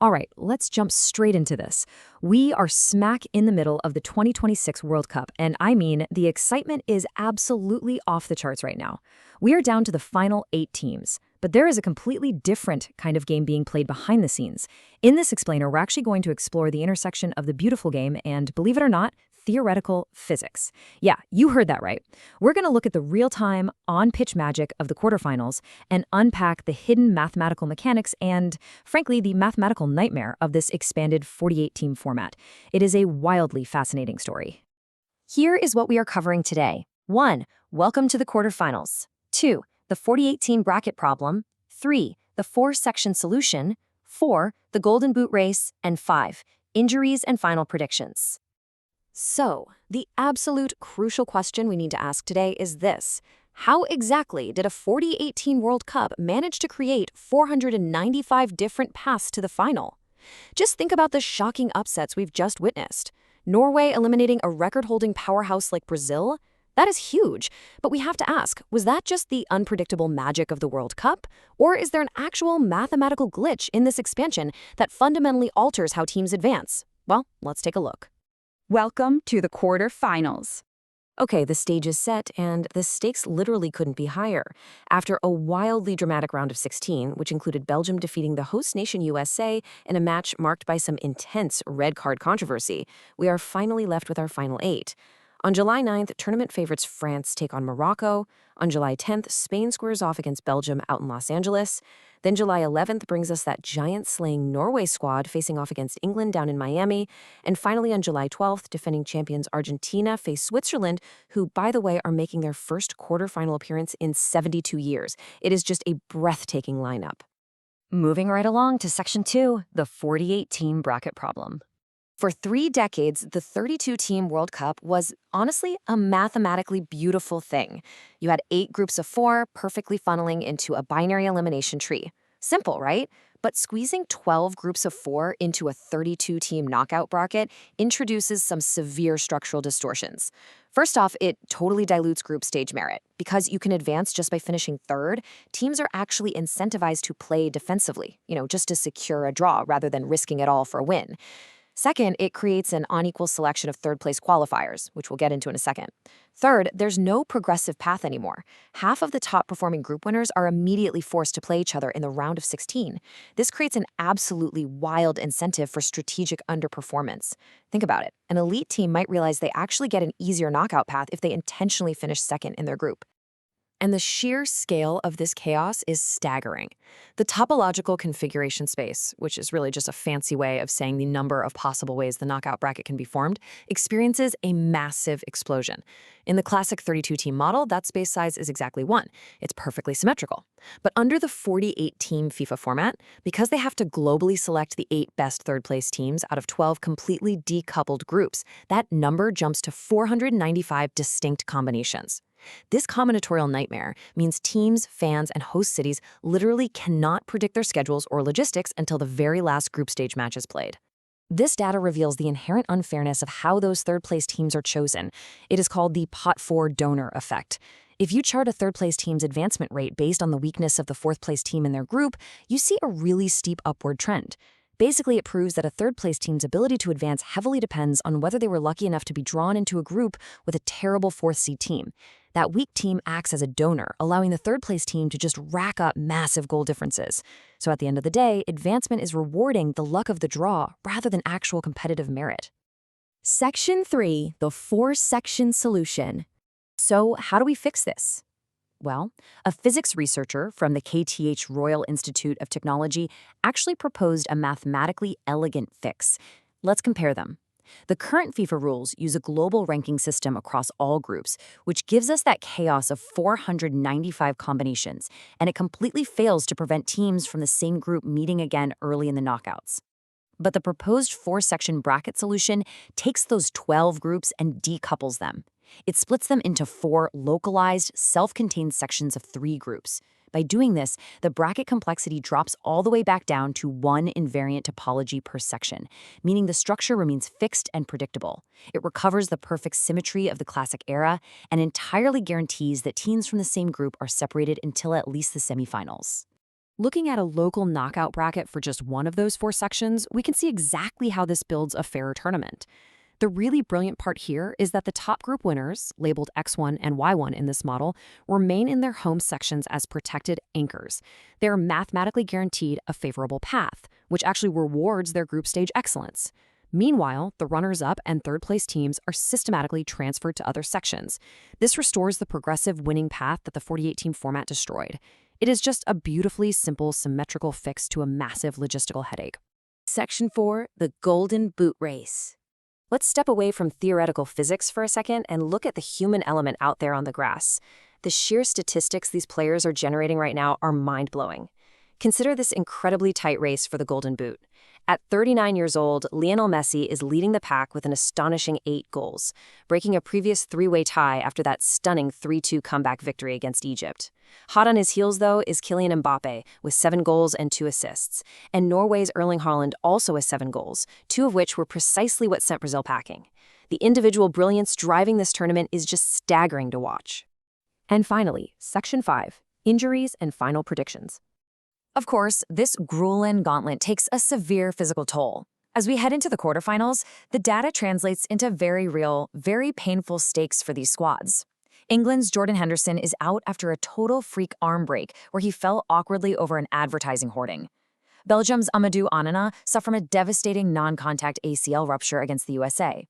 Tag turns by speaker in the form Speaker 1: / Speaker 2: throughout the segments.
Speaker 1: All right, let's jump straight into this. We are smack in the middle of the 2026 World Cup, and I mean, the excitement is absolutely off the charts right now. We are down to the final 8 teams, but there is a completely different kind of game being played behind the scenes. In this explainer, we're actually going to explore the intersection of the beautiful game and, believe it or not, theoretical physics. Yeah, you heard that right. We're going to look at the real-time, on-pitch magic of the quarterfinals and unpack the hidden mathematical mechanics and, frankly, the mathematical nightmare of this expanded 48-team format. It is a wildly fascinating story. Here is what we are covering today. 1. Welcome to the quarterfinals. 2. The 48-team bracket problem. 3. The 4-section solution. 4. The golden boot race. And 5. Injuries and final predictions. So, the absolute crucial question we need to ask today is this. How exactly did a 48-team World Cup manage to create 495 different paths to the final? Just think about the shocking upsets we've just witnessed. Norway eliminating a record-holding powerhouse like Brazil? That is huge, but we have to ask, was that just the unpredictable magic of the World Cup? Or is there an actual mathematical glitch in this expansion that fundamentally alters how teams advance? Well, let's take a look.
Speaker 2: Welcome to the quarterfinals.
Speaker 1: Okay, the stage is set, and the stakes literally couldn't be higher. After a wildly dramatic round of 16, which included Belgium defeating the host nation USA in a match marked by some intense red card controversy, we are finally left with our final 8. On July 9th, tournament favorites France take on Morocco. On July 10th, Spain squares off against Belgium out in Los Angeles. Then July 11th brings us that giant-slaying Norway squad facing off against England down in Miami. And finally, on July 12th, defending champions Argentina face Switzerland, who, by the way, are making their first quarterfinal appearance in 72 years. It is just a breathtaking lineup. Moving right along to Section 2, the 48-team bracket problem. For 3 decades, the 32-team World Cup was, honestly, a mathematically beautiful thing. You had 8 groups of 4 perfectly funneling into a binary elimination tree. Simple, right? But squeezing 12 groups of 4 into a 32-team knockout bracket introduces some severe structural distortions. First off, it totally dilutes group stage merit. Because you can advance just by finishing third, teams are actually incentivized to play defensively, just to secure a draw rather than risking it all for a win. Second, it creates an unequal selection of third-place qualifiers, which we'll get into in a second. Third, there's no progressive path anymore. Half of the top-performing group winners are immediately forced to play each other in the round of 16. This creates an absolutely wild incentive for strategic underperformance. Think about it. An elite team might realize they actually get an easier knockout path if they intentionally finish second in their group. And the sheer scale of this chaos is staggering. The topological configuration space, which is really just a fancy way of saying the number of possible ways the knockout bracket can be formed, experiences a massive explosion. In the classic 32-team model, that space size is exactly 1. It's perfectly symmetrical. But under the 48-team FIFA format, because they have to globally select the 8 best third-place teams out of 12 completely decoupled groups, that number jumps to 495 distinct combinations. This combinatorial nightmare means teams, fans, and host cities literally cannot predict their schedules or logistics until the very last group stage match is played. This data reveals the inherent unfairness of how those third-place teams are chosen. It is called the pot 4 donor effect. If you chart a third-place team's advancement rate based on the weakness of the fourth-place team in their group, you see a really steep upward trend. Basically, it proves that a third-place team's ability to advance heavily depends on whether they were lucky enough to be drawn into a group with a terrible fourth-seed team. That weak team acts as a donor, allowing the third-place team to just rack up massive goal differences. So at the end of the day, advancement is rewarding the luck of the draw rather than actual competitive merit. Section 3, the 4-section solution. So how do we fix this? Well, a physics researcher from the KTH Royal Institute of Technology actually proposed a mathematically elegant fix. Let's compare them. The current FIFA rules use a global ranking system across all groups, which gives us that chaos of 495 combinations, and it completely fails to prevent teams from the same group meeting again early in the knockouts. But the proposed 4-section bracket solution takes those 12 groups and decouples them. It splits them into 4 localized, self-contained sections of 3 groups. By doing this, the bracket complexity drops all the way back down to 1 invariant topology per section, meaning the structure remains fixed and predictable. It recovers the perfect symmetry of the classic era and entirely guarantees that teams from the same group are separated until at least the semifinals. Looking at a local knockout bracket for just one of those four sections, we can see exactly how this builds a fairer tournament. The really brilliant part here is that the top group winners, labeled X1 and Y1 in this model, remain in their home sections as protected anchors. They are mathematically guaranteed a favorable path, which actually rewards their group stage excellence. Meanwhile, the runners-up and third-place teams are systematically transferred to other sections. This restores the progressive winning path that the 48-team format destroyed. It is just a beautifully simple, symmetrical fix to a massive logistical headache. Section 4, the Golden Boot Race. Let's step away from theoretical physics for a second and look at the human element out there on the grass. The sheer statistics these players are generating right now are mind-blowing. Consider this incredibly tight race for the Golden Boot. At 39 years old, Lionel Messi is leading the pack with an astonishing 8 goals, breaking a previous 3-way tie after that stunning 3-2 comeback victory against Egypt. Hot on his heels, though, is Kylian Mbappe with 7 goals and 2 assists, and Norway's Erling Haaland also has 7 goals, 2 of which were precisely what sent Brazil packing. The individual brilliance driving this tournament is just staggering to watch. And finally, Section 5, injuries and final predictions. Of course, this grueling gauntlet takes a severe physical toll. As we head into the quarterfinals, the data translates into very real, very painful stakes for these squads. England's Jordan Henderson is out after a total freak arm break where he fell awkwardly over an advertising hoarding. Belgium's Amadou Onana suffered from a devastating non-contact ACL rupture against the USA.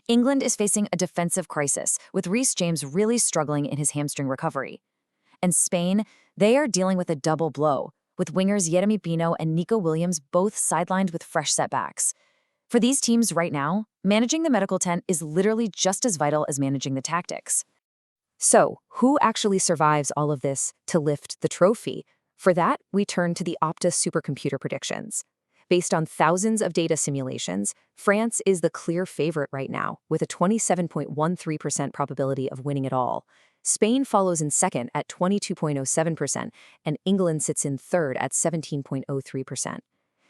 Speaker 1: England is facing a defensive crisis, with Reece James really struggling in his hamstring recovery. And Spain, they are dealing with a double blow, with wingers Yeremy Pino and Nico Williams both sidelined with fresh setbacks. For these teams right now, managing the medical tent is literally just as vital as managing the tactics. So, who actually survives all of this to lift the trophy? For that, we turn to the Opta supercomputer predictions. Based on thousands of data simulations, France is the clear favorite right now, with a 27.13% probability of winning it all. Spain follows in second at 22.07%, and England sits in third at 17.03%.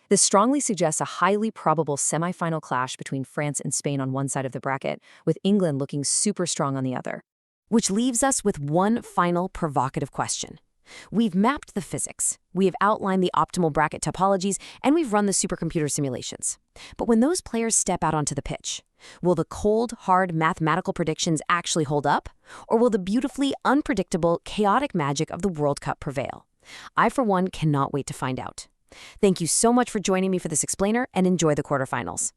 Speaker 1: This strongly suggests a highly probable semifinal clash between France and Spain on one side of the bracket, with England looking super strong on the other. Which leaves us with one final provocative question. We've mapped the physics, we have outlined the optimal bracket topologies, and we've run the supercomputer simulations. But when those players step out onto the pitch, will the cold, hard mathematical predictions actually hold up? Or will the beautifully unpredictable, chaotic magic of the World Cup prevail? I, for one, cannot wait to find out. Thank you so much for joining me for this explainer, and enjoy the quarterfinals.